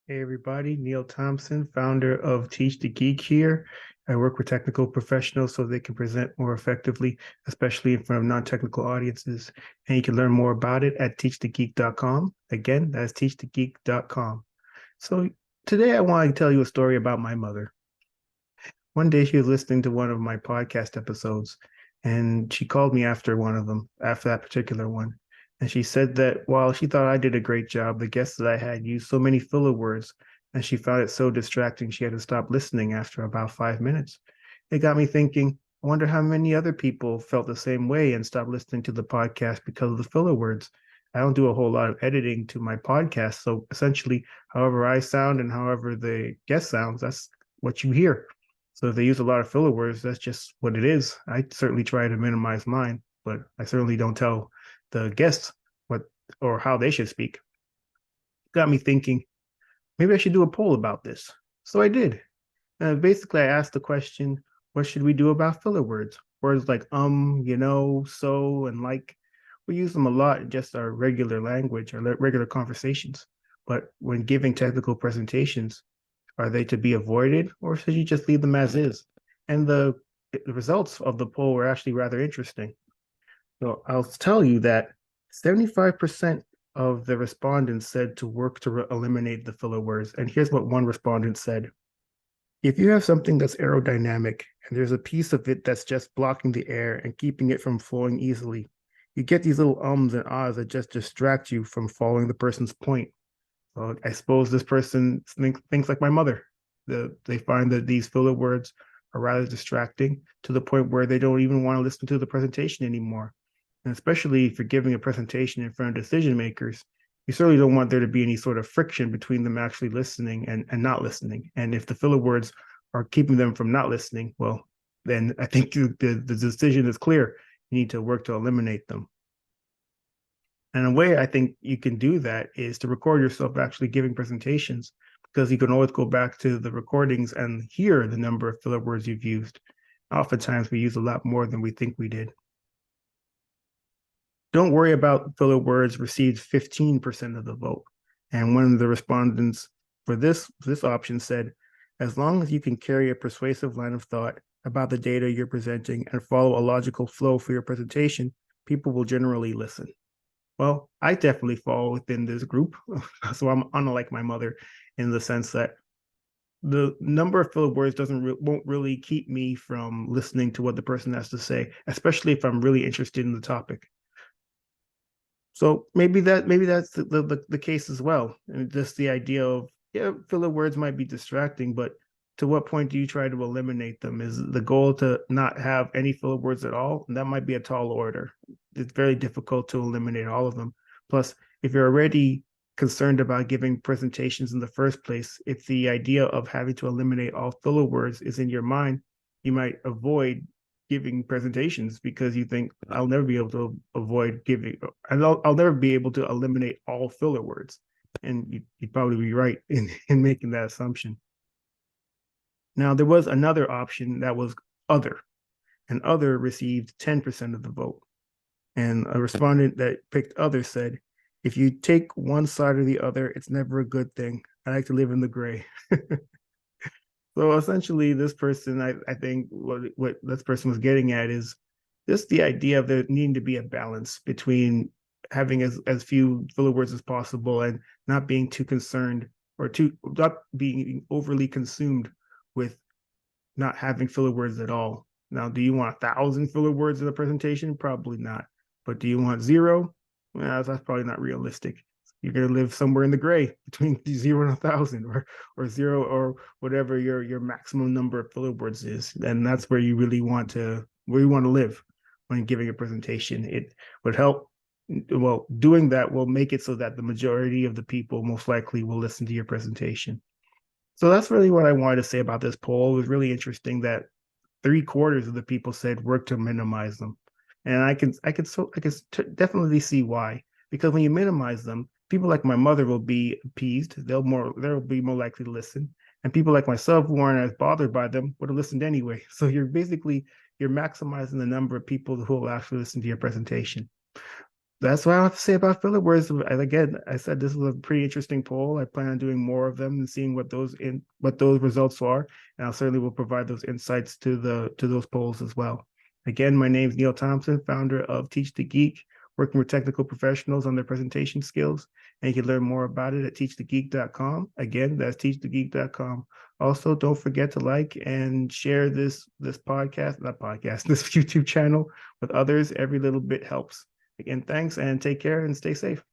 Hey everybody, Neil Thompson, founder of Teach the Geek here. I work with technical professionals so they can present more effectively, especially in front of non-technical audiences. And you can learn more about it at teachthegeek.com. Again, that's teachthegeek.com. So today I want to tell you a story about my mother. One day she was listening to one of my podcast episodes, and she called me after one of them, after that particular one. And she said that while she thought I did a great job, the guests that I had used so many filler words, and she found it so distracting she had to stop listening after about 5 minutes. It got me thinking, I wonder how many other people felt the same way and stopped listening to the podcast because of the filler words. I don't do a whole lot of editing to my podcast, so essentially, however I sound and however the guest sounds, that's what you hear. So if they use a lot of filler words, that's just what it is. I certainly try to minimize mine, but I certainly don't tell the guests what or how they should speak. Got me thinking, maybe I should do a poll about this. So I did. Basically, I asked the question, what should we do about filler words? Words like so, and like. We use them a lot in just our regular language, our regular conversations. But when giving technical presentations, are they to be avoided, or should you just leave them as is? And the results of the poll were actually rather interesting. So I'll tell you that 75% of the respondents said to work to eliminate the filler words. And here's what one respondent said. If you have something that's aerodynamic and there's a piece of it that's just blocking the air and keeping it from flowing easily, you get these little ums and ahs that just distract you from following the person's point. So I suppose this person thinks like my mother. They find that these filler words are rather distracting to the point where they don't even want to listen to the presentation anymore. And especially if you're giving a presentation in front of decision makers, you certainly don't want there to be any sort of friction between them actually listening and not listening. And if the filler words are keeping them from not listening, well, then I think the decision is clear. You need to work to eliminate them. And a way I think you can do that is to record yourself actually giving presentations, because you can always go back to the recordings and hear the number of filler words you've used. Oftentimes we use a lot more than we think we did. Don't worry about filler words received 15% of the vote. And one of the respondents for this option said, as long as you can carry a persuasive line of thought about the data you're presenting and follow a logical flow for your presentation, people will generally listen. Well, I definitely fall within this group. So I'm unlike my mother in the sense that the number of filler words won't really keep me from listening to what the person has to say, especially if I'm really interested in the topic. So maybe that's the case as well. And just the idea of, yeah, filler words might be distracting, but to what point do you try to eliminate them? Is the goal to not have any filler words at all? And that might be a tall order. It's very difficult to eliminate all of them. Plus, if you're already concerned about giving presentations in the first place, if the idea of having to eliminate all filler words is in your mind, you might avoid giving presentations because you think I'll never be able to avoid giving, I'll never be able to eliminate all filler words. And you'd probably be right in making that assumption. Now, there was another option that was other, and other received 10% of the vote. And a respondent that picked other said, if you take one side or the other, it's never a good thing. I like to live in the gray. So essentially, this person, I think what this person was getting at is just the idea of there needing to be a balance between having as few filler words as possible and not being too concerned or not being overly consumed with not having filler words at all. Now, do you want 1,000 filler words in a presentation? Probably not. But do you want zero? Well, that's probably not realistic. You're going to live somewhere in the gray between 0 and 1,000, or zero, or whatever your maximum number of filler words is. And that's where you really want to live when giving a presentation. It would help. Well, doing that will make it so that the majority of the people most likely will listen to your presentation. So that's really what I wanted to say about this poll. It was really interesting that 3/4 of the people said work to minimize them. And I can definitely see why. Because when you minimize them, people like my mother will be appeased. They'll be more likely to listen. And people like myself who aren't as bothered by them would have listened anyway. So you're maximizing the number of people who will actually listen to your presentation. That's what I have to say about filler words. Again, I said this was a pretty interesting poll. I plan on doing more of them and seeing what those results are, and I certainly will provide those insights to those polls as well. Again, my name is Neil Thompson, founder of Teach the Geek, working with technical professionals on their presentation skills. And you can learn more about it at teachthegeek.com. Again, that's teachthegeek.com. Also, don't forget to like and share this podcast, not podcast, this YouTube channel with others. Every little bit helps. Again, thanks and take care and stay safe.